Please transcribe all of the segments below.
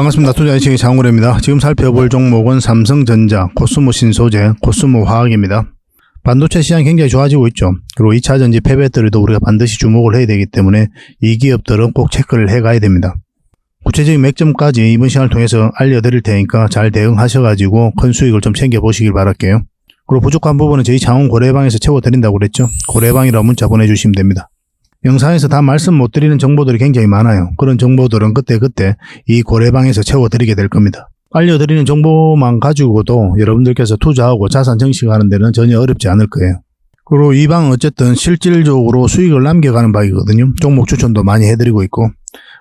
반갑습니다. 투자이치의 장우래입니다. 지금 살펴볼 종목은 삼성전자, 코스모 신소재, 코스모 화학입니다. 반도체 시장이 굉장히 좋아지고 있죠. 그리고 2차전지 폐배터리도 우리가 반드시 주목을 해야 되기 때문에 이 기업들은 꼭 체크를 해가야 됩니다. 구체적인 맥점까지 이번 시간을 통해서 알려드릴 테니까 잘 대응하셔가지고 큰 수익을 좀 챙겨보시길 바랄게요. 그리고 부족한 부분은 저희 장원 고래방에서 채워드린다고 그랬죠. 고래방이라고 문자 보내주시면 됩니다. 영상에서 다 말씀 못 드리는 정보들이 굉장히 많아요. 그런 정보들은 그때 이 고래방에서 채워드리게 될 겁니다. 알려드리는 정보만 가지고도 여러분들께서 투자하고 자산 증식하는 데는 전혀 어렵지 않을 거예요. 그리고 이 방은 어쨌든 실질적으로 수익을 남겨가는 방이거든요. 종목 추천도 많이 해드리고 있고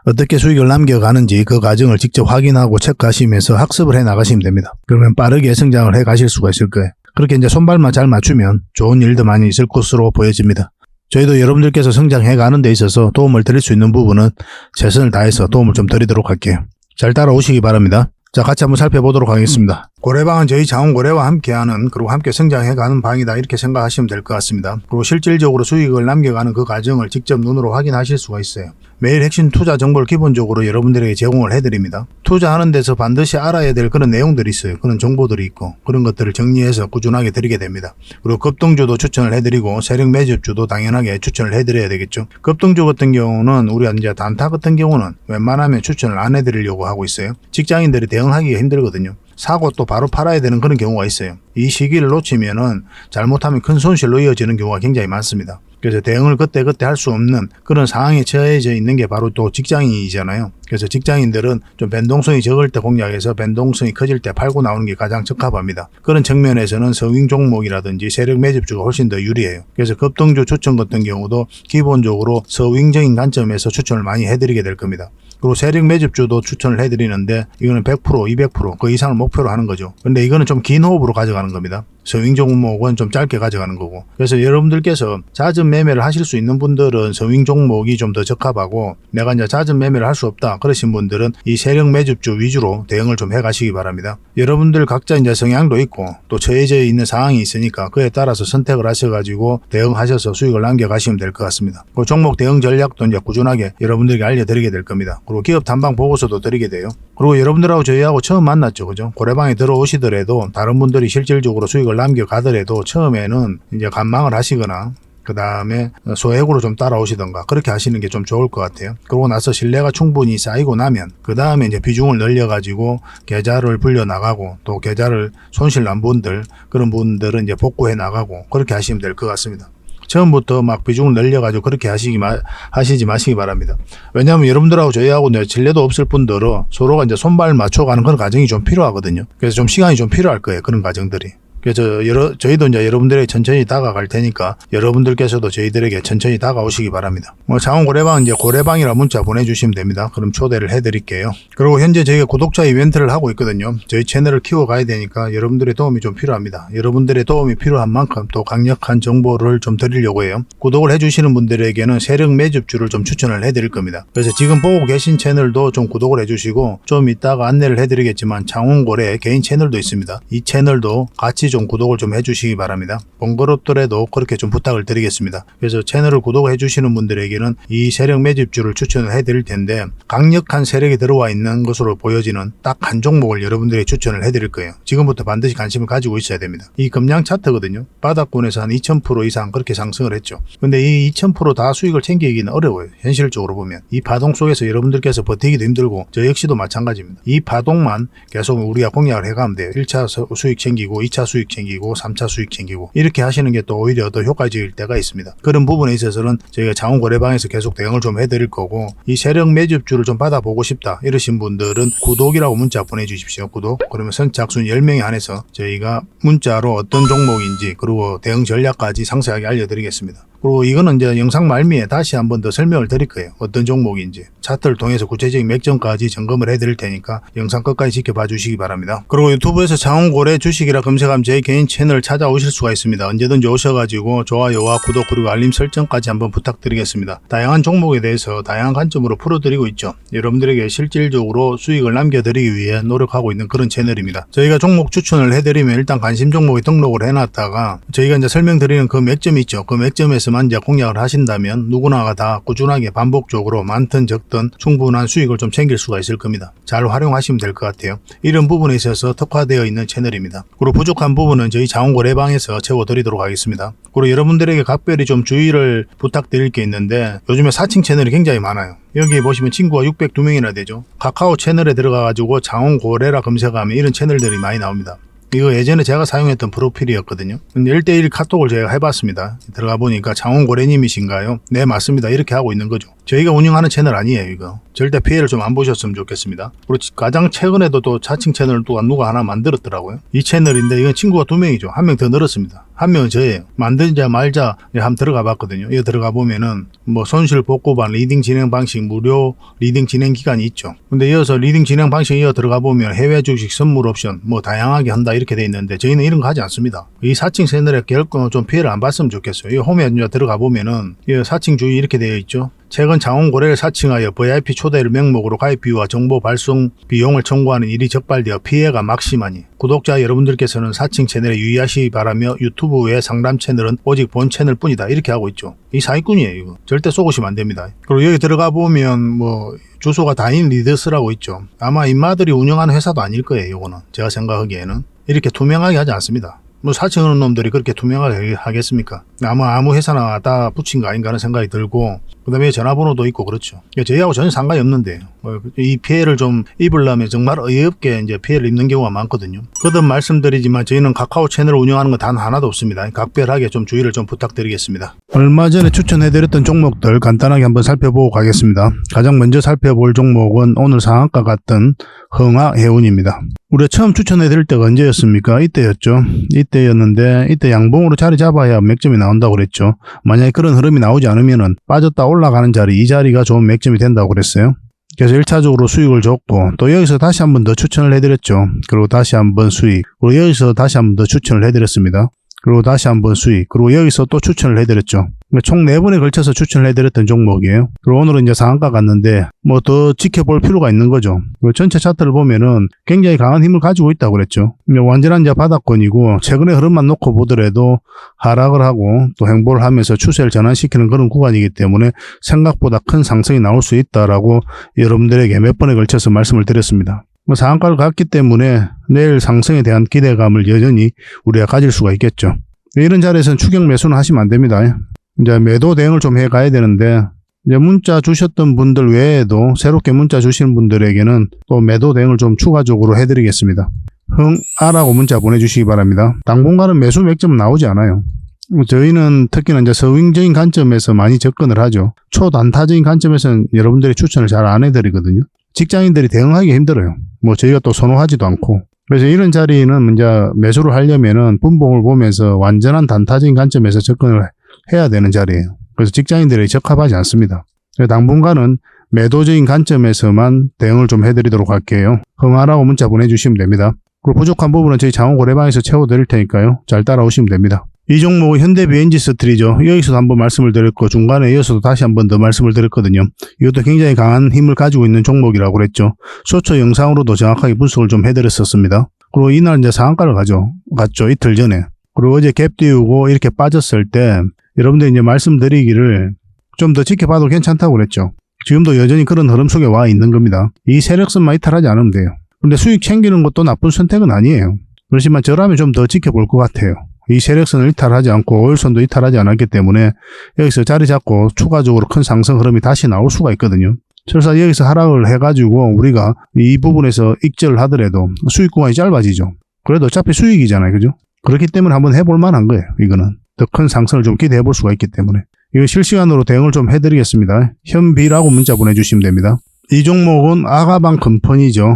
어떻게 수익을 남겨가는지 그 과정을 직접 확인하고 체크하시면서 학습을 해 나가시면 됩니다. 그러면 빠르게 성장을 해 가실 수가 있을 거예요. 그렇게 이제 손발만 잘 맞추면 좋은 일도 많이 있을 것으로 보여집니다. 저희도 여러분들께서 성장해 가는 데 있어서 도움을 드릴 수 있는 부분은 최선을 다해서 도움을 좀 드리도록 할게요. 잘 따라오시기 바랍니다. 자, 같이 한번 살펴보도록 하겠습니다. 고래방은 저희 장원고래와 함께하는, 그리고 함께 성장해가는 방이다, 이렇게 생각하시면 될 것 같습니다. 그리고 실질적으로 수익을 남겨가는 그 과정을 직접 눈으로 확인하실 수가 있어요. 매일 핵심 투자 정보를 기본적으로 여러분들에게 제공을 해드립니다. 투자하는 데서 반드시 알아야 될 그런 내용들이 있어요. 그런 정보들이 있고 그런 것들을 정리해서 꾸준하게 드리게 됩니다. 그리고 급등주도 추천을 해드리고 세력 매집주도 당연하게 추천을 해드려야 되겠죠. 급등주 같은 경우는 우리가 이제 단타 같은 경우는 웬만하면 추천을 안 해드리려고 하고 있어요. 직장인들이 대응하기가 힘들거든요. 사고 또 바로 팔아야 되는 그런 경우가 있어요. 이 시기를 놓치면은 잘못하면 큰 손실로 이어지는 경우가 굉장히 많습니다. 그래서 대응을 그때 할 수 없는 그런 상황에 처해져 있는 게 바로 또 직장인이잖아요. 그래서 직장인들은 좀 변동성이 적을 때 공략해서 변동성이 커질 때 팔고 나오는 게 가장 적합합니다. 그런 측면에서는 서윙 종목이라든지 세력 매집주가 훨씬 더 유리해요. 그래서 급등주 추천 같은 경우도 기본적으로 서윙적인 관점에서 추천을 많이 해드리게 될 겁니다. 그리고 세력 매집주도 추천을 해드리는데 이거는 100%, 200% 그 이상을 목표로 하는 거죠. 근데 이거는 좀 긴 호흡으로 가져가는 겁니다. 서윙 종목은 좀 짧게 가져가는 거고. 그래서 여러분들께서 잦은 매매를 하실 수 있는 분들은 서윙 종목이 좀 더 적합하고, 내가 이제 잦은 매매를 할 수 없다 그러신 분들은 이 세력 매집주 위주로 대응을 좀 해가시기 바랍니다. 여러분들 각자 이제 성향도 있고 또 처해져 있는 상황이 있으니까 그에 따라서 선택을 하셔가지고 대응하셔서 수익을 남겨가시면 될 것 같습니다. 그 종목 대응 전략도 이제 꾸준하게 여러분들에게 알려드리게 될 겁니다. 그리고 기업 탐방 보고서도 드리게 돼요. 그리고 여러분들하고 저희하고 처음 만났죠, 그죠? 고래방에 들어오시더라도 다른 분들이 실질적으로 수익을 남겨가더라도 처음에는 이제 관망을 하시거나 그 다음에 소액으로 좀 따라오시던가 그렇게 하시는 게 좀 좋을 것 같아요. 그러고 나서 신뢰가 충분히 쌓이고 나면 그 다음에 이제 비중을 늘려가지고 계좌를 불려 나가고 또 계좌를 손실 난 분들, 그런 분들은 이제 복구해 나가고 그렇게 하시면 될 것 같습니다. 처음부터 막 비중을 늘려가지고 그렇게 하시지 마시기 바랍니다. 왜냐하면 여러분들하고 저희하고 신뢰도 없을 분들은 서로가 이제 손발 맞춰가는 그런 과정이 좀 필요하거든요. 그래서 좀 시간이 좀 필요할 거예요. 그런 과정들이. 그래서 저희도 이제 여러분들에게 천천히 다가갈 테니까 여러분들께서도 저희들에게 천천히 다가오시기 바랍니다. 장원 고래방 이제 고래방이라 문자 보내주시면 됩니다. 그럼 초대를 해드릴게요. 그리고 현재 저희가 구독자 이벤트를 하고 있거든요. 저희 채널을 키워가야 되니까 여러분들의 도움이 좀 필요합니다. 여러분들의 도움이 필요한 만큼 또 강력한 정보를 좀 드리려고 해요. 구독을 해주시는 분들에게는 세력 매집주를 좀 추천을 해드릴 겁니다. 그래서 지금 보고 계신 채널도 좀 구독을 해주시고, 좀 이따가 안내를 해드리겠지만 장원 고래 개인 채널도 있습니다. 이 채널도 같이 좀 구독을 좀 해주시기 바랍니다. 번거롭더라도 그렇게 좀 부탁을 드리겠습니다. 그래서 채널을 구독해 주시는 분들에게는 이 세력 매집주를 추천을 해드릴 텐데, 강력한 세력이 들어와 있는 것으로 보여지는 딱 한 종목을 여러분들이 추천을 해드릴 거예요. 지금부터 반드시 관심을 가지고 있어야 됩니다. 이 금량 차트거든요. 바닥권에서 한 2000% 이상 그렇게 상승을 했죠. 근데 이 2000% 다 수익을 챙기기는 어려워요. 현실적으로 보면 이 파동 속에서 여러분들께서 버티기도 힘들고 저 역시도 마찬가지입니다. 이 파동만 계속 우리가 공략을 해가면 돼요. 1차 수익 챙기고 2차 수익 챙기고 3차 수익 챙기고 이렇게 하시는 게 또 오히려 더 효과적일 때가 있습니다. 그런 부분에 있어서는 저희가 장원 고래방에서 계속 대응을 좀 해드릴 거고, 이 세력 매집주를 좀 받아보고 싶다 이러신 분들은 구독이라고 문자 보내주십시오. 구독. 그러면 선착순 10명에 한해서 저희가 문자로 어떤 종목인지 그리고 대응 전략까지 상세하게 알려드리겠습니다. 그리고 이거는 이제 영상 말미에 다시 한번 더 설명을 드릴 거예요. 어떤 종목인지. 차트를 통해서 구체적인 맥점까지 점검을 해드릴 테니까 영상 끝까지 지켜봐 주시기 바랍니다. 그리고 유튜브에서 장원고래 주식이라 검색하면 제 개인 채널 찾아오실 수가 있습니다. 언제든지 오셔가지고 좋아요와 구독 그리고 알림 설정까지 한번 부탁드리겠습니다. 다양한 종목에 대해서 다양한 관점으로 풀어드리고 있죠. 여러분들에게 실질적으로 수익을 남겨드리기 위해 노력하고 있는 그런 채널입니다. 저희가 종목 추천을 해드리면 일단 관심 종목에 등록을 해놨다가 저희가 이제 설명드리는 그 맥점이 있죠. 그 맥점에서 위해서만 이제 공략을 하신다면 누구나가 다 꾸준하게 반복적으로 많든 적든 충분한 수익을 좀 챙길 수가 있을 겁니다. 잘 활용하시면 될 것 같아요. 이런 부분에 있어서 특화되어 있는 채널입니다. 그리고 부족한 부분은 저희 자원거래방에서 채워드리도록 하겠습니다. 그리고 여러분들에게 각별히 좀 주의를 부탁드릴 게 있는데 요즘에 사칭 채널이 굉장히 많아요. 여기 보시면 친구가 602명이나 되죠. 카카오 채널에 들어가가지고 자원거래라 검색하면 이런 채널들이 많이 나옵니다. 이거 예전에 제가 사용했던 프로필이었거든요. 근데 1대1 카톡을 제가 해봤습니다. 들어가 보니까 장원고래님이신가요? 네, 맞습니다. 이렇게 하고 있는 거죠. 저희가 운영하는 채널 아니에요, 이거. 절대 피해를 좀 안 보셨으면 좋겠습니다. 그리고 가장 최근에도 또 자칭 채널을 또 누가 하나 만들었더라고요. 이 채널인데 이건 친구가 2명이죠. 1명 더 늘었습니다. 1명은 저예요. 만들자 말자 한번 들어가 봤거든요. 이거 들어가 보면은 뭐 손실 복구반 리딩 진행 방식 무료 리딩 진행 기간이 있죠. 근데 이어서 리딩 진행 방식 이어 들어가 보면 해외 주식 선물 옵션 뭐 다양하게 한다 이렇게 돼 있는데 저희는 이런 거 하지 않습니다. 이 사칭 채널에 결코 좀 피해를 안 봤으면 좋겠어요. 이 홈에 들어가 보면은 이 사칭 주의 이렇게 되어 있죠. 최근 자원거래를 사칭하여 VIP 초대를 명목으로 가입비와 정보 발송 비용을 청구하는 일이 적발되어 피해가 막심하니 구독자 여러분들께서는 사칭 채널에 유의하시기 바라며 유튜브 외 상담 채널은 오직 본 채널 뿐이다 이렇게 하고 있죠. 이 사기꾼이에요. 이거. 절대 속으시면 안 됩니다. 그리고 여기 들어가 보면 뭐 주소가 다인 리더스라고 있죠. 아마 인마들이 운영하는 회사도 아닐 거예요. 이거는 제가 생각하기에는 이렇게 투명하게 하지 않습니다. 뭐 사칭하는 놈들이 그렇게 투명하게 하겠습니까? 아무 회사나 다 붙인 거 아닌가 하는 생각이 들고 그 다음에 전화번호도 있고 그렇죠. 저희하고 전혀 상관이 없는데 이 피해를 좀 입으려면 정말 어이없게 이제 피해를 입는 경우가 많거든요. 거듭 말씀드리지만 저희는 카카오 채널을 운영하는 건 단 하나도 없습니다. 각별하게 좀 주의를 좀 부탁드리겠습니다. 얼마 전에 추천해드렸던 종목들 간단하게 한번 살펴보고 가겠습니다. 가장 먼저 살펴볼 종목은 오늘 상한가 같던 흥하해운입니다. 우리가 처음 추천해드릴 때가 언제였습니까? 이때였죠. 이때였는데 이때 양봉으로 자리 잡아야 맥점이 나온다고 그랬죠. 만약에 그런 흐름이 나오지 않으면은 빠졌다 올라가는 자리, 이 자리가 좋은 맥점이 된다고 그랬어요. 그래서 1차적으로 수익을 줬고 또 여기서 다시 한 번 더 추천을 해드렸죠. 그리고 다시 한번 수익, 그리고 여기서 다시 한 번 더 추천을 해드렸습니다. 그리고 다시 한번 수익, 그리고 여기서 또 추천을 해드렸죠. 총 4번에 걸쳐서 추천을 해드렸던 종목이에요. 그리고 오늘은 이제 상한가 갔는데 뭐 더 지켜볼 필요가 있는 거죠. 그리고 전체 차트를 보면은 굉장히 강한 힘을 가지고 있다고 그랬죠. 완전한 이제 바닥권이고 최근의 흐름만 놓고 보더라도 하락을 하고 또 행보를 하면서 추세를 전환시키는 그런 구간이기 때문에 생각보다 큰 상승이 나올 수 있다라고 여러분들에게 몇 번에 걸쳐서 말씀을 드렸습니다. 상한가를 갔기 때문에 내일 상승에 대한 기대감을 여전히 우리가 가질 수가 있겠죠. 이런 자리에서는 추격 매수는 하시면 안 됩니다. 이제 매도 대응을 좀 해가야 되는데 이제 문자 주셨던 분들 외에도 새롭게 문자 주시는 분들에게는 또 매도 대응을 좀 추가적으로 해드리겠습니다. 흥아라고 문자 보내주시기 바랍니다. 당분간은 매수 맥점은 나오지 않아요. 저희는 특히나 이제 서윙적인 관점에서 많이 접근을 하죠. 초단타적인 관점에서는 여러분들이 추천을 잘 안 해드리거든요. 직장인들이 대응하기 힘들어요. 뭐 저희가 또 선호하지도 않고. 그래서 이런 자리는 이제 매수를 하려면은 분봉을 보면서 완전한 단타적인 관점에서 접근을 해야 되는 자리예요. 그래서 직장인들이 적합하지 않습니다. 당분간은 매도적인 관점에서만 대응을 좀 해드리도록 할게요. 흥하라고 문자 보내주시면 됩니다. 그리고 부족한 부분은 저희 자원거래방에서 채워드릴 테니까요. 잘 따라오시면 됩니다. 이 종목은 현대비엔지스틸이죠. 여기서도 한번 말씀을 드렸고 중간에 이어서도 다시 한번 더 말씀을 드렸거든요. 이것도 굉장히 강한 힘을 가지고 있는 종목이라고 그랬죠. 쇼츠 영상으로도 정확하게 분석을 좀 해드렸었습니다. 그리고 이날 이제 상한가를 갔죠. 이틀 전에. 그리고 어제 갭 띄우고 이렇게 빠졌을 때 여러분들 이제 말씀드리기를 좀 더 지켜봐도 괜찮다고 그랬죠. 지금도 여전히 그런 흐름 속에 와 있는 겁니다. 이 세력선만 이탈하지 않으면 돼요. 근데 수익 챙기는 것도 나쁜 선택은 아니에요. 그렇지만 저라면 좀 더 지켜볼 것 같아요. 이 세력선을 이탈하지 않고 오일선도 이탈하지 않았기 때문에 여기서 자리 잡고 추가적으로 큰 상승 흐름이 다시 나올 수가 있거든요. 설사 여기서 하락을 해가지고 우리가 이 부분에서 익절을 하더라도 수익 구간이 짧아지죠. 그래도 어차피 수익이잖아요. 그죠? 그렇기 때문에 한번 해볼 만한 거예요. 이거는 더 큰 상승을 좀 기대해 볼 수가 있기 때문에 이거 실시간으로 대응을 좀 해드리겠습니다. 현비라고 문자 보내주시면 됩니다. 이 종목은 아가방 컴퍼니죠.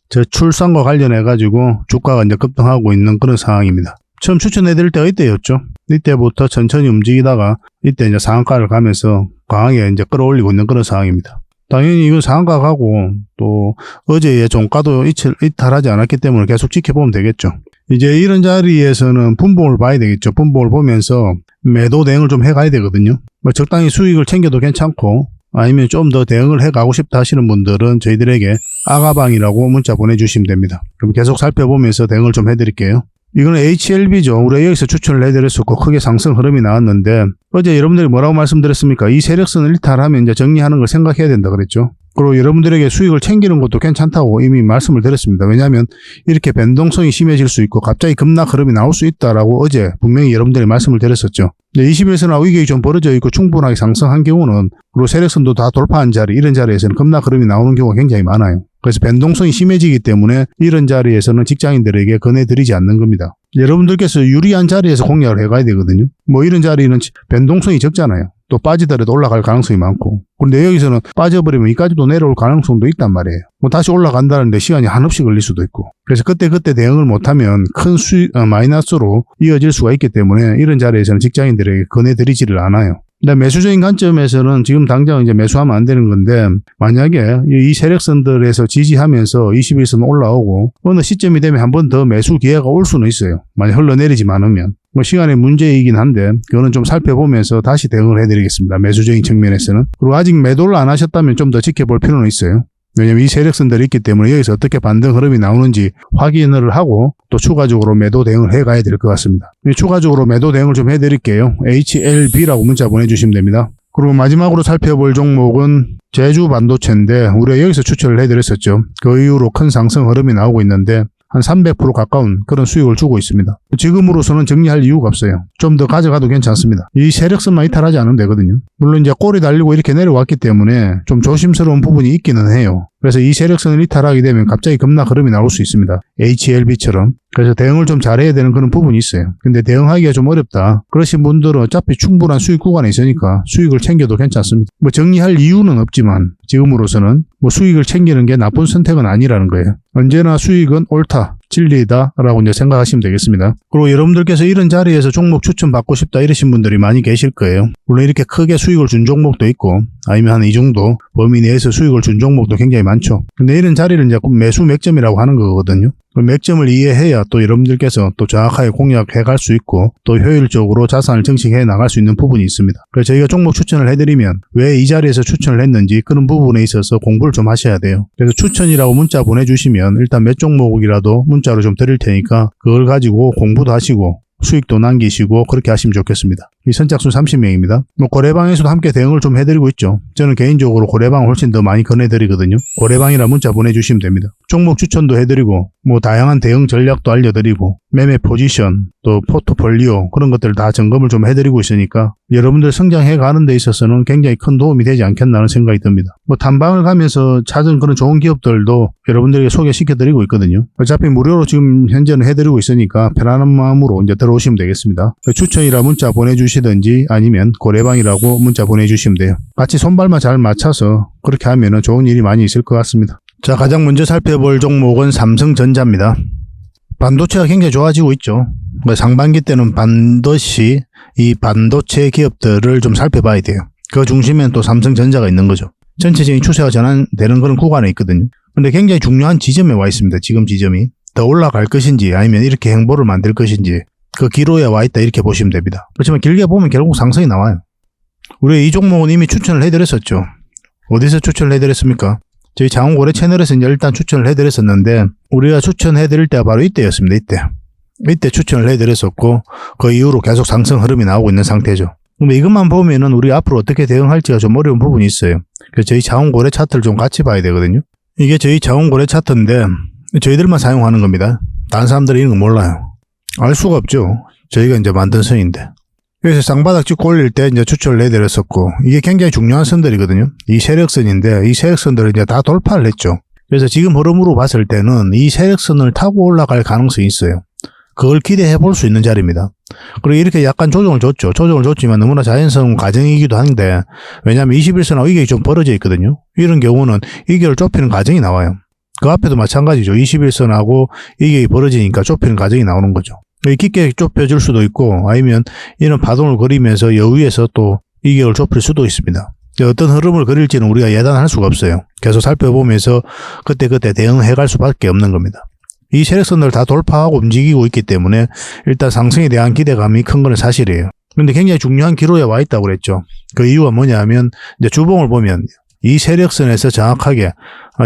저 출산과 관련해가지고 주가가 이제 급등하고 있는 그런 상황입니다. 처음 추천해드릴 때가 이때였죠. 이때부터 천천히 움직이다가 이때 이제 상한가를 가면서 강하게 이제 끌어올리고 있는 그런 상황입니다. 당연히 이건 상한가 가고 또 어제의 종가도 이탈하지 않았기 때문에 계속 지켜보면 되겠죠. 이제 이런 자리에서는 분봉을 봐야 되겠죠. 분봉을 보면서 매도 대응을 좀 해가야 되거든요. 뭐 적당히 수익을 챙겨도 괜찮고 아니면 좀 더 대응을 해가고 싶다 하시는 분들은 저희들에게 아가방이라고 문자 보내주시면 됩니다. 그럼 계속 살펴보면서 대응을 좀 해드릴게요. 이거는 HLB죠. 우리가 여기서 추천을 해드렸었고 크게 상승 흐름이 나왔는데 어제 여러분들이 뭐라고 말씀드렸습니까? 이 세력선을 일탈하면 이제 정리하는 걸 생각해야 된다 그랬죠. 그리고 여러분들에게 수익을 챙기는 것도 괜찮다고 이미 말씀을 드렸습니다. 왜냐하면 이렇게 변동성이 심해질 수 있고 갑자기 급락 흐름이 나올 수 있다라고 어제 분명히 여러분들이 말씀을 드렸었죠. 21선하고 이게 좀 벌어져 있고 충분하게 상승한 경우는 그리고 세력선도 다 돌파한 자리, 이런 자리에서는 급락 흐름이 나오는 경우가 굉장히 많아요. 그래서 변동성이 심해지기 때문에 이런 자리에서는 직장인들에게 권해드리지 않는 겁니다. 여러분들께서 유리한 자리에서 공략을 해가야 되거든요. 뭐 이런 자리는 변동성이 적잖아요. 또 빠지더라도 올라갈 가능성이 많고. 그런데 여기서는 빠져버리면 이까지도 내려올 가능성도 있단 말이에요. 뭐 다시 올라간다는데 시간이 한없이 걸릴 수도 있고. 그래서 그때 대응을 못하면 큰 마이너스로 이어질 수가 있기 때문에 이런 자리에서는 직장인들에게 권해드리지를 않아요. 근데 매수적인 관점에서는 지금 당장 이제 매수하면 안 되는 건데, 만약에 이 세력선들에서 지지하면서 21선 올라오고 어느 시점이 되면 한 번 더 매수 기회가 올 수는 있어요. 만약 흘러내리지 않으면. 뭐 시간의 문제이긴 한데 그거는 좀 살펴보면서 다시 대응을 해드리겠습니다. 매수적인 측면에서는. 그리고 아직 매도를 안 하셨다면 좀 더 지켜볼 필요는 있어요. 왜냐면 이 세력선들이 있기 때문에 여기서 어떻게 반등 흐름이 나오는지 확인을 하고 또 추가적으로 매도 대응을 해가야 될 것 같습니다. 추가적으로 매도 대응을 좀 해드릴게요. HLB라고 문자 보내주시면 됩니다. 그리고 마지막으로 살펴볼 종목은 제주 반도체인데 우리가 여기서 추천을 해드렸었죠. 그 이후로 큰 상승 흐름이 나오고 있는데 한 300% 가까운 그런 수익을 주고 있습니다. 지금으로서는 정리할 이유가 없어요. 좀 더 가져가도 괜찮습니다. 이 세력선만 이탈하지 않으면 되거든요. 물론 이제 꼬리 달리고 이렇게 내려왔기 때문에 좀 조심스러운 부분이 있기는 해요. 그래서 이 세력선을 이탈하게 되면 갑자기 급락 흐름이 나올 수 있습니다. HLB처럼. 그래서 대응을 좀 잘해야 되는 그런 부분이 있어요. 근데 대응하기가 좀 어렵다. 그러신 분들은 어차피 충분한 수익 구간에 있으니까 수익을 챙겨도 괜찮습니다. 뭐 정리할 이유는 없지만 지금으로서는 뭐 수익을 챙기는 게 나쁜 선택은 아니라는 거예요. 언제나 수익은 옳다, 진리다 라고 이제 생각하시면 되겠습니다. 그리고 여러분들께서 이런 자리에서 종목 추천 받고 싶다 이러신 분들이 많이 계실 거예요. 물론 이렇게 크게 수익을 준 종목도 있고 아니면 한 이 정도 범위 내에서 수익을 준 종목도 굉장히 많죠. 근데 이런 자리를 이제 매수 맥점이라고 하는 거거든요. 그 맥점을 이해해야 또 여러분들께서 또 정확하게 공략해 갈 수 있고 또 효율적으로 자산을 증식해 나갈 수 있는 부분이 있습니다. 그래서 저희가 종목 추천을 해드리면 왜 이 자리에서 추천을 했는지 그런 부분에 있어서 공부를 좀 하셔야 돼요. 그래서 추천이라고 문자 보내주시면 일단 몇 종목이라도 문자로 좀 드릴 테니까 그걸 가지고 공부도 하시고 수익도 남기시고 그렇게 하시면 좋겠습니다. 이 선착순 30명입니다. 뭐 고래방에서도 함께 대응을 좀 해드리고 있죠. 저는 개인적으로 고래방을 훨씬 더 많이 권해드리거든요. 고래방이라 문자 보내주시면 됩니다. 종목 추천도 해드리고 뭐 다양한 대응 전략도 알려드리고 매매 포지션 또 포트폴리오 그런 것들 다 점검을 좀 해드리고 있으니까 여러분들 성장해 가는 데 있어서는 굉장히 큰 도움이 되지 않겠나 하는 생각이 듭니다. 뭐 탐방을 가면서 찾은 그런 좋은 기업들도 여러분들에게 소개시켜드리고 있거든요. 어차피 무료로 지금 현재는 해드리고 있으니까 편안한 마음으로 이제 들어오시면 되겠습니다. 추천이라 문자 보내주시든지 아니면 고래방이라고 문자 보내주시면 돼요. 같이 손발만 잘 맞춰서 그렇게 하면은 좋은 일이 많이 있을 것 같습니다. 자, 가장 먼저 살펴볼 종목은 삼성전자입니다. 반도체가 굉장히 좋아지고 있죠. 상반기 때는 반드시 이 반도체 기업들을 좀 살펴봐야 돼요. 그 중심엔 또 삼성전자가 있는 거죠. 전체적인 추세가 전환되는 그런 구간에 있거든요. 근데 굉장히 중요한 지점에 와 있습니다. 지금 지점이. 더 올라갈 것인지 아니면 이렇게 행보를 만들 것인지 그 기로에 와 있다 이렇게 보시면 됩니다. 그렇지만 길게 보면 결국 상승이 나와요. 우리 이 종목은 이미 추천을 해드렸었죠. 어디서 추천을 해드렸습니까? 저희 장원고래 채널에서 이제 일단 추천을 해드렸었는데 우리가 추천해드릴 때가 바로 이때였습니다. 이때 추천을 해드렸었고 그 이후로 계속 상승 흐름이 나오고 있는 상태죠. 근데 이것만 보면은 우리 앞으로 어떻게 대응할지가 좀 어려운 부분이 있어요. 그래서 저희 장원고래 차트를 좀 같이 봐야 되거든요. 이게 저희 장원고래 차트인데 저희들만 사용하는 겁니다. 다른 사람들이 이런 거 몰라요. 알 수가 없죠. 저희가 이제 만든 선인데. 그래서 쌍바닥 찍고 올릴 때 이제 추천을 해드렸었고, 이게 굉장히 중요한 선들이거든요. 이 세력선인데, 이 세력선들을 이제 다 돌파를 했죠. 그래서 지금 흐름으로 봤을 때는 이 세력선을 타고 올라갈 가능성이 있어요. 그걸 기대해 볼 수 있는 자리입니다. 그리고 이렇게 약간 조정을 줬죠. 조정을 줬지만 너무나 자연스러운 과정이기도 한데, 왜냐하면 21선하고 이격이 좀 벌어져 있거든요. 이런 경우는 이격을 좁히는 과정이 나와요. 그 앞에도 마찬가지죠. 21선하고 이격이 벌어지니까 좁히는 과정이 나오는 거죠. 깊게 좁혀줄 수도 있고 아니면 이런 파동을 그리면서 여위에서 또 이격을 좁힐 수도 있습니다. 어떤 흐름을 그릴지는 우리가 예단할 수가 없어요. 계속 살펴보면서 그때그때 대응해 갈 수밖에 없는 겁니다. 이 세력선을 다 돌파하고 움직이고 있기 때문에 일단 상승에 대한 기대감이 큰 건 사실이에요. 그런데 굉장히 중요한 기로에 와 있다고 그랬죠. 그 이유가 뭐냐면 이제 주봉을 보면 이 세력선에서 정확하게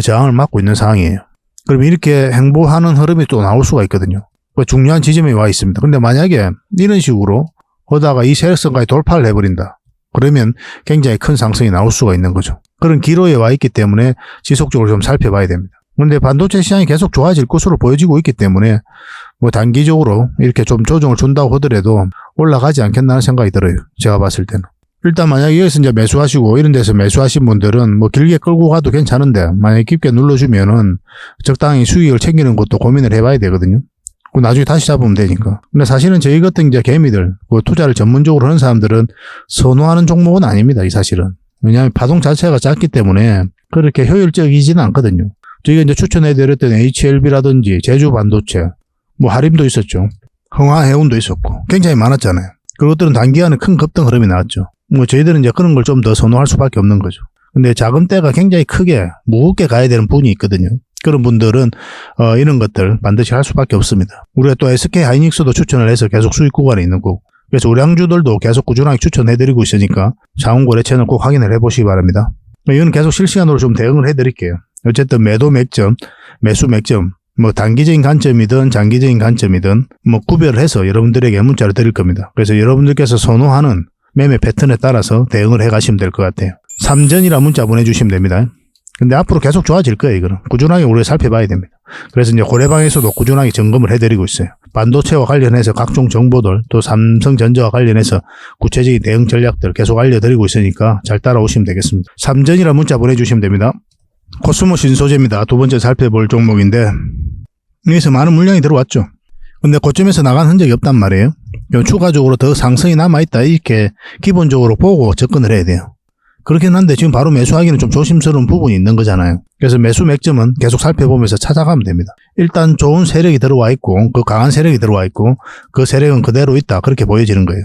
저항을 막고 있는 상황이에요. 그럼 이렇게 행보하는 흐름이 또 나올 수가 있거든요. 중요한 지점에 와 있습니다. 근데 만약에 이런 식으로 그러다가 이 세력선까지 돌파를 해버린다. 그러면 굉장히 큰 상승이 나올 수가 있는 거죠. 그런 기로에 와 있기 때문에 지속적으로 좀 살펴봐야 됩니다. 그런데 반도체 시장이 계속 좋아질 것으로 보여지고 있기 때문에 뭐 단기적으로 이렇게 좀 조정을 준다고 하더라도 올라가지 않겠나 하는 생각이 들어요. 제가 봤을 때는. 일단 만약에 여기서 이제 매수하시고 이런 데서 매수하신 분들은 뭐 길게 끌고 가도 괜찮은데 만약에 깊게 눌러주면은 적당히 수익을 챙기는 것도 고민을 해봐야 되거든요. 나중에 다시 잡으면 되니까. 근데 사실은 저희 같은 이제 개미들, 투자를 전문적으로 하는 사람들은 선호하는 종목은 아닙니다, 이 사실은. 왜냐하면 파동 자체가 작기 때문에 그렇게 효율적이지는 않거든요. 저희가 이제 추천해드렸던 HLB라든지 제주반도체, 뭐 하림도 있었죠. 흥화해운도 있었고, 굉장히 많았잖아요. 그것들은 단기간에 큰 급등 흐름이 나왔죠. 뭐 저희들은 이제 그런 걸 좀 더 선호할 수밖에 없는 거죠. 근데 자금대가 굉장히 크게, 무겁게 가야 되는 분이 있거든요. 그런 분들은 이런 것들 반드시 할 수밖에 없습니다. 우리가 또 SK하이닉스도 추천을 해서 계속 수익 구간에 있는 거고, 그래서 우량주들도 계속 꾸준하게 추천해드리고 있으니까 자원거래 채널 꼭 확인을 해보시기 바랍니다. 이건 계속 실시간으로 좀 대응을 해드릴게요. 어쨌든 매도 맥점, 매수 맥점, 뭐 단기적인 관점이든 장기적인 관점이든 뭐 구별을 해서 여러분들에게 문자를 드릴 겁니다. 그래서 여러분들께서 선호하는 매매 패턴에 따라서 대응을 해가시면 될 것 같아요. 3전이라 문자 보내주시면 됩니다. 근데 앞으로 계속 좋아질 거예요, 이거는. 꾸준하게 우리가 살펴봐야 됩니다. 그래서 이제 고래방에서도 꾸준하게 점검을 해드리고 있어요. 반도체와 관련해서 각종 정보들, 또 삼성전자와 관련해서 구체적인 대응 전략들 계속 알려드리고 있으니까 잘 따라오시면 되겠습니다. 3전이라 문자 보내주시면 됩니다. 코스모 신소재입니다. 두 번째 살펴볼 종목인데, 여기서 많은 물량이 들어왔죠. 근데 고점에서 나간 흔적이 없단 말이에요. 추가적으로 더 상승이 남아있다, 이렇게 기본적으로 보고 접근을 해야 돼요. 그렇긴 한데 지금 바로 매수하기는 좀 조심스러운 부분이 있는 거잖아요. 그래서 매수 맥점은 계속 살펴보면서 찾아가면 됩니다. 일단 좋은 세력이 들어와 있고, 그 강한 세력이 들어와 있고, 그 세력은 그대로 있다, 그렇게 보여지는 거예요.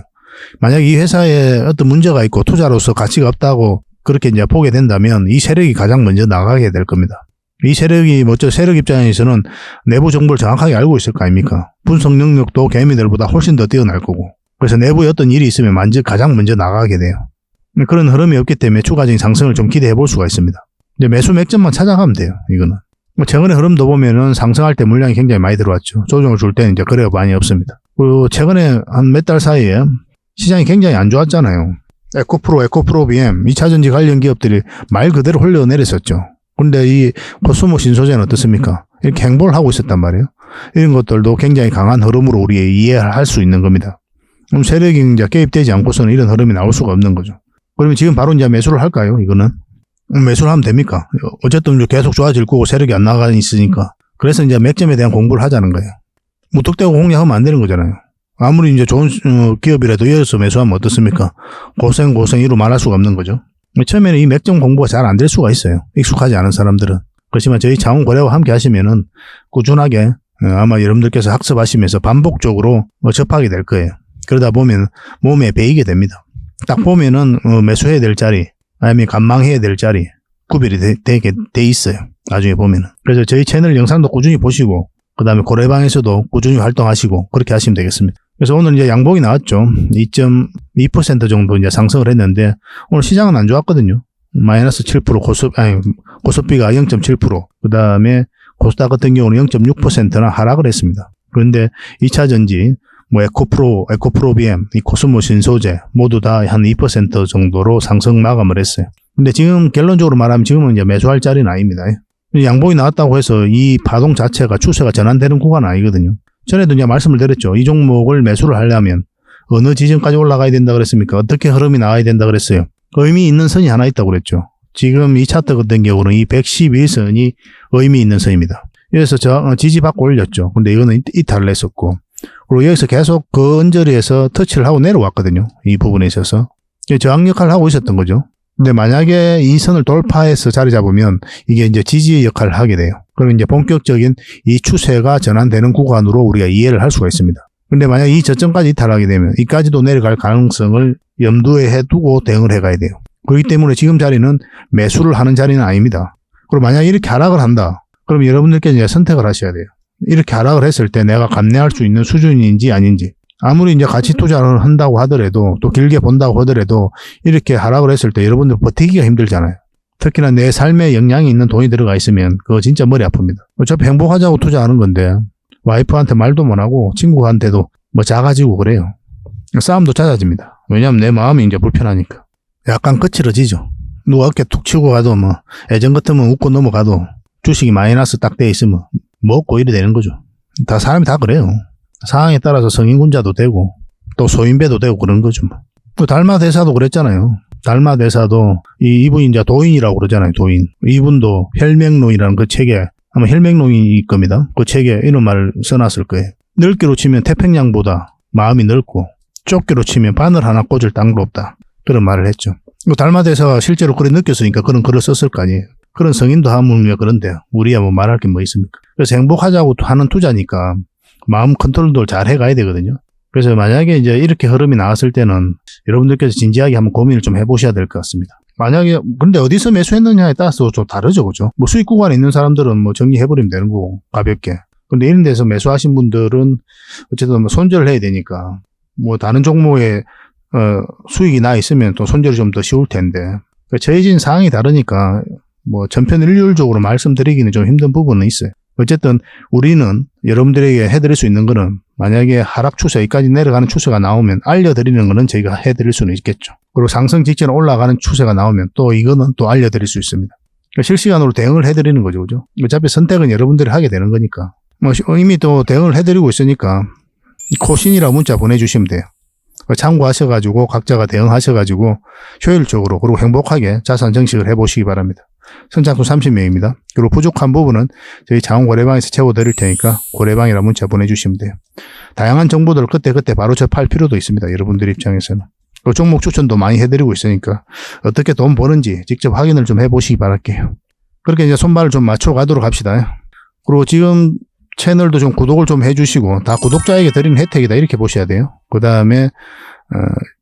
만약 이 회사에 어떤 문제가 있고 투자로서 가치가 없다고 그렇게 이제 보게 된다면 이 세력이 가장 먼저 나가게 될 겁니다. 이 세력이 먼저 세력 입장에서는 내부 정보를 정확하게 알고 있을 거 아닙니까? 분석 능력도 개미들보다 훨씬 더 뛰어날 거고, 그래서 내부에 어떤 일이 있으면 가장 먼저 나가게 돼요. 그런 흐름이 없기 때문에 추가적인 상승을 좀 기대해 볼 수가 있습니다. 이제 매수 맥점만 찾아가면 돼요, 이거는. 최근에 흐름도 보면은 상승할 때 물량이 굉장히 많이 들어왔죠. 조정을 줄 때는 이제 거래가 많이 없습니다. 그리고 최근에 한 몇 달 사이에 시장이 굉장히 안 좋았잖아요. 에코프로 BM, 2차전지 관련 기업들이 말 그대로 흘러내렸었죠. 근데 이 코스모 신소재는 어떻습니까? 이렇게 행보를 하고 있었단 말이에요. 이런 것들도 굉장히 강한 흐름으로 우리가 이해할 수 있는 겁니다. 그럼 세력이 이제 개입되지 않고서는 이런 흐름이 나올 수가 없는 거죠. 그러면 지금 바로 이제 매수를 할까요, 이거는? 매수를 하면 됩니까? 어쨌든 계속 좋아질 거고 세력이 안 나가 있으니까. 그래서 이제 맥점에 대한 공부를 하자는 거예요. 무턱대고 공략하면 안 되는 거잖아요. 아무리 이제 좋은 기업이라도 이어서 매수하면 어떻습니까? 고생이로 말할 수가 없는 거죠. 처음에는 이 맥점 공부가 잘 안 될 수가 있어요. 익숙하지 않은 사람들은. 그렇지만 저희 자원거래와 함께 하시면은 꾸준하게 아마 여러분들께서 학습하시면서 반복적으로 접하게 될 거예요. 그러다 보면 몸에 배이게 됩니다. 딱 보면은 매수해야 될 자리, 아니면 관망해야 될 자리 구별이 되게 돼 있어요. 나중에 보면은. 그래서 저희 채널 영상도 꾸준히 보시고, 그 다음에 고래방에서도 꾸준히 활동하시고 그렇게 하시면 되겠습니다. 그래서 오늘 이제 양봉이 나왔죠. 2.2% 정도 이제 상승을 했는데 오늘 시장은 안 좋았거든요. 마이너스 7%, 고스피가 0.7%, 그 다음에 코스닥 같은 경우는 0.6%나 하락을 했습니다. 그런데 2차전지, 뭐 에코프로 BM, 이 코스모 신소재 모두 다 한 2% 정도로 상승 마감을 했어요. 근데 지금 결론적으로 말하면 지금은 이제 매수할 자리는 아닙니다. 양봉이 나왔다고 해서 이 파동 자체가 추세가 전환되는 구간은 아니거든요. 전에도 이제 말씀을 드렸죠. 이 종목을 매수를 하려면 어느 지점까지 올라가야 된다 그랬습니까? 어떻게 흐름이 나와야 된다 그랬어요? 의미 있는 선이 하나 있다고 그랬죠. 지금 이 차트 같은 경우는 이 111선이 의미 있는 선입니다. 여기서 지지받고 올렸죠. 근데 이거는 이탈을 했었고, 그리고 여기서 계속 그 언저리에서 터치를 하고 내려왔거든요. 이 부분에 있어서 저항 역할을 하고 있었던 거죠. 근데 만약에 이 선을 돌파해서 자리 잡으면 이게 이제 지지 역할을 하게 돼요. 그러면 이제 본격적인 이 추세가 전환되는 구간으로 우리가 이해를 할 수가 있습니다. 근데 만약 이 저점까지 이탈하게 되면 이까지도 내려갈 가능성을 염두에 해두고 대응을 해가야 돼요. 그렇기 때문에 지금 자리는 매수를 하는 자리는 아닙니다. 그리고 만약 이렇게 하락을 한다, 그럼 여러분들께서 이제 선택을 하셔야 돼요. 이렇게 하락을 했을 때 내가 감내할 수 있는 수준인지 아닌지. 아무리 이제 가치 투자를 한다고 하더라도, 또 길게 본다고 하더라도 이렇게 하락을 했을 때 여러분들 버티기가 힘들잖아요. 특히나 내 삶에 영향이 있는 돈이 들어가 있으면 그거 진짜 머리 아픕니다. 어차피 행복하자고 투자하는 건데 와이프한테 말도 못하고 친구한테도 뭐 작아지고 그래요. 싸움도 잦아집니다. 왜냐하면 내 마음이 이제 불편하니까. 약간 거칠어지죠. 누가 어깨 툭 치고 가도 뭐 예전 같으면 웃고 넘어가도 주식이 마이너스 딱 돼 있으면 먹고 이래 되는 거죠. 다 사람이 다 그래요. 상황에 따라서 성인군자도 되고 또 소인배도 되고 그런 거죠. 뭐. 달마 대사도 그랬잖아요. 달마 대사도 이분이 이제 도인이라고 그러잖아요. 도인. 이분도 혈맹론이라는 그 책에 아마 혈맹론일 겁니다. 그 책에 이런 말을 써놨을 거예요. 넓기로 치면 태평양보다 마음이 넓고 좁기로 치면 바늘 하나 꽂을 땅도 없다. 그런 말을 했죠. 달마 대사가 실제로 그래 느꼈으니까 그런 글을 썼을 거 아니에요. 그런 성인도 하물며 그런데요. 우리야 뭐 말할 게 뭐 있습니까? 그래서 행복하자고 하는 투자니까 마음 컨트롤도 잘 해가야 되거든요. 그래서 만약에 이제 이렇게 흐름이 나왔을 때는 여러분들께서 진지하게 한번 고민을 좀 해보셔야 될 것 같습니다. 만약에 근데 어디서 매수했느냐에 따라서 좀 다르죠, 그죠? 뭐 수익 구간에 있는 사람들은 뭐 정리해버리면 되는 거고 가볍게. 근데 이런 데서 매수하신 분들은 어쨌든 뭐 손절을 해야 되니까 뭐 다른 종목에 수익이 나 있으면 또 손절이 좀 더 쉬울 텐데 저해진 상황이 다르니까 뭐 전편일률적으로 말씀드리기는 좀 힘든 부분은 있어요. 어쨌든 우리는 여러분들에게 해드릴 수 있는 거는 만약에 하락 추세, 여기까지 내려가는 추세가 나오면 알려드리는 거는 저희가 해드릴 수는 있겠죠. 그리고 상승 직전에 올라가는 추세가 나오면 또 이거는 또 알려드릴 수 있습니다. 그러니까 실시간으로 대응을 해드리는 거죠, 그죠? 어차피 선택은 여러분들이 하게 되는 거니까. 뭐 이미 또 대응을 해드리고 있으니까 코신이라 문자 보내주시면 돼요. 참고하셔가지고 각자가 대응하셔가지고 효율적으로 그리고 행복하게 자산 정식을 해보시기 바랍니다. 선착순 30명입니다. 그리고 부족한 부분은 저희 자원고래방에서 채워드릴 테니까 고래방이라 문자 보내주시면 돼요. 다양한 정보들을 그때그때 바로 접할 필요도 있습니다. 여러분들 입장에서는. 종목 추천도 많이 해드리고 있으니까 어떻게 돈 버는지 직접 확인을 좀 해보시기 바랄게요. 그렇게 이제 손발을 좀 맞춰가도록 합시다. 그리고 지금 채널도 좀 구독을 좀 해주시고 다 구독자에게 드리는 혜택이다 이렇게 보셔야 돼요. 그 다음에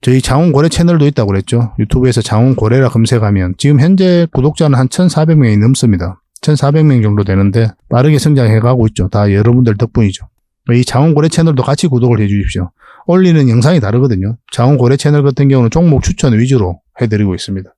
저희 장원고래 채널도 있다고 그랬죠. 유튜브에서 장원고래라 검색하면 지금 현재 구독자는 한 1,400명이 넘습니다. 1,400명 정도 되는데 빠르게 성장해가고 있죠. 다 여러분들 덕분이죠. 이 장원고래 채널도 같이 구독을 해주십시오. 올리는 영상이 다르거든요. 장원고래 채널 같은 경우는 종목 추천 위주로 해드리고 있습니다.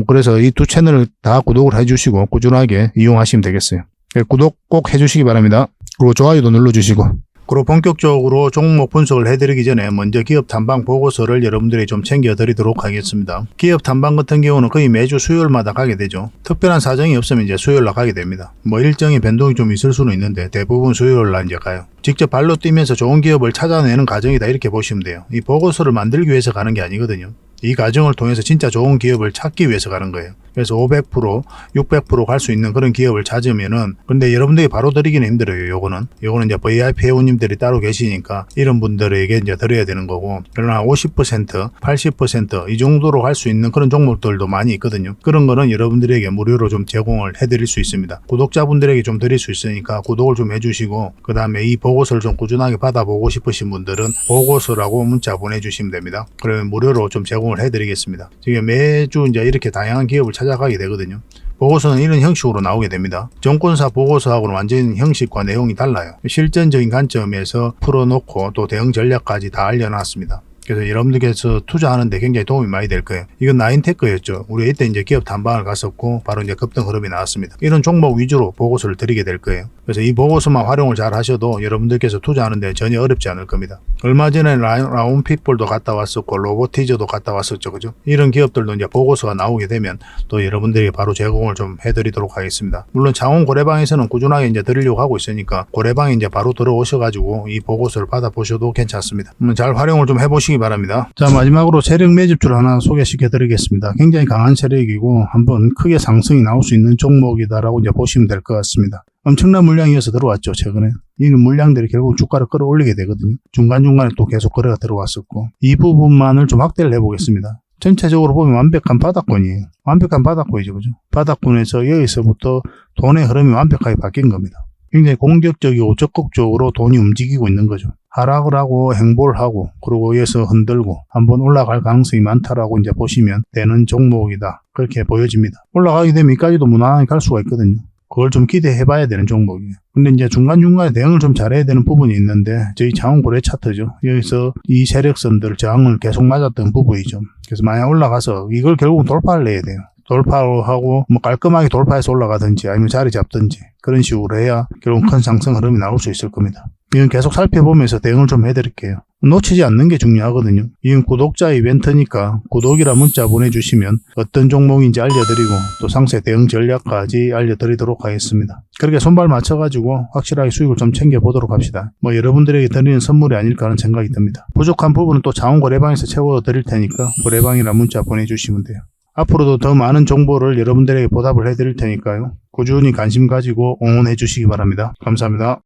그래서 이 두 채널을 다 구독을 해주시고 꾸준하게 이용하시면 되겠어요. 구독 꼭 해주시기 바랍니다. 그리고 좋아요도 눌러주시고. 그리고 본격적으로 종목 분석을 해드리기 전에 먼저 기업 탐방 보고서를 여러분들이 좀 챙겨드리도록 하겠습니다. 기업 탐방 같은 경우는 거의 매주 수요일마다 가게 되죠. 특별한 사정이 없으면 이제 수요일날 가게 됩니다. 뭐 일정의 변동이 좀 있을 수는 있는데 대부분 수요일날 이제 가요. 직접 발로 뛰면서 좋은 기업을 찾아내는 과정이다 이렇게 보시면 돼요. 이 보고서를 만들기 위해서 가는 게 아니거든요. 이 과정을 통해서 진짜 좋은 기업을 찾기 위해서 가는 거예요. 그래서 500%, 600% 갈 수 있는 그런 기업을 찾으면은 근데 여러분들이 바로 드리기는 힘들어요. 요거는 이제 VIP 회원님들이 따로 계시니까 이런 분들에게 이제 드려야 되는 거고 그러나 50%, 80% 이 정도로 갈 수 있는 그런 종목들도 많이 있거든요. 그런 거는 여러분들에게 무료로 좀 제공을 해드릴 수 있습니다. 구독자분들에게 좀 드릴 수 있으니까 구독을 좀 해주시고 그 다음에 이 보고서를 좀 꾸준하게 받아보고 싶으신 분들은 보고서라고 문자 보내주시면 됩니다. 그러면 무료로 좀 제공을 해드리겠습니다. 지금 매주 이제 이렇게 다양한 기업을 찾아가게 되거든요. 보고서는 이런 형식으로 나오게 됩니다. 정권사 보고서하고는 완전 형식과 내용이 달라요. 실전적인 관점에서 풀어놓고 또 대응 전략까지 다 알려놨습니다. 그래서 여러분들께서 투자하는데 굉장히 도움이 많이 될 거예요. 이건 나인테크였죠. 우리 이때 이제 기업 탐방을 갔었고 바로 이제 급등 흐름이 나왔습니다. 이런 종목 위주로 보고서를 드리게 될 거예요. 그래서 이 보고서만 활용을 잘 하셔도 여러분들께서 투자하는데 전혀 어렵지 않을 겁니다. 얼마 전에 라운핏볼도 갔다 왔었고 로보티저도 갔다 왔었죠. 그죠? 이런 기업들도 이제 보고서가 나오게 되면 또 여러분들이 바로 제공을 좀 해드리도록 하겠습니다. 물론 장원 고래방에서는 꾸준하게 이제 드리려고 하고 있으니까 고래방에 이제 바로 들어오셔가지고 이 보고서를 받아보셔도 괜찮습니다. 잘 활용을 좀 해보시기 바랍니다. 자, 마지막으로 세력 매집주를 하나 소개시켜 드리겠습니다. 굉장히 강한 세력이고 한번 크게 상승이 나올 수 있는 종목이다라고 이제 보시면 될 것 같습니다. 엄청난 물량이어서 들어왔죠. 최근에 이 물량들이 결국 주가를 끌어올리게 되거든요. 중간중간에 또 계속 거래가 들어왔었고 이 부분만을 좀 확대를 해보겠습니다. 전체적으로 보면 완벽한 바닥권이에요. 완벽한 바닥권이죠. 그죠? 바닥권에서 여기서부터 돈의 흐름이 완벽하게 바뀐 겁니다. 굉장히 공격적이고 적극적으로 돈이 움직이고 있는 거죠. 하락을 하고 행보를 하고 그리고 여기서 흔들고 한번 올라갈 가능성이 많다라고 이제 보시면 되는 종목이다. 그렇게 보여집니다. 올라가게 되면 여기까지도 무난하게 갈 수가 있거든요. 그걸 좀 기대해 봐야 되는 종목이에요. 근데 이제 중간중간에 대응을 좀 잘해야 되는 부분이 있는데 저희 장원고래 차트죠. 여기서 이 세력선들 저항을 계속 맞았던 부분이죠. 그래서 만약 올라가서 이걸 결국 돌파를 해야 돼요. 돌파하고 뭐 깔끔하게 돌파해서 올라가든지 아니면 자리 잡든지 그런 식으로 해야 결국 큰 상승 흐름이 나올 수 있을 겁니다. 이건 계속 살펴보면서 대응을 좀 해드릴게요. 놓치지 않는 게 중요하거든요. 이건 구독자 이벤트니까 구독이라 문자 보내주시면 어떤 종목인지 알려드리고 또 상세 대응 전략까지 알려드리도록 하겠습니다. 그렇게 손발 맞춰가지고 확실하게 수익을 좀 챙겨보도록 합시다. 뭐 여러분들에게 드리는 선물이 아닐까 하는 생각이 듭니다. 부족한 부분은 또 자원거래방에서 채워 드릴 테니까 거래방이라 문자 보내주시면 돼요. 앞으로도 더 많은 정보를 여러분들에게 보답을 해드릴 테니까요. 꾸준히 관심 가지고 응원해 주시기 바랍니다. 감사합니다.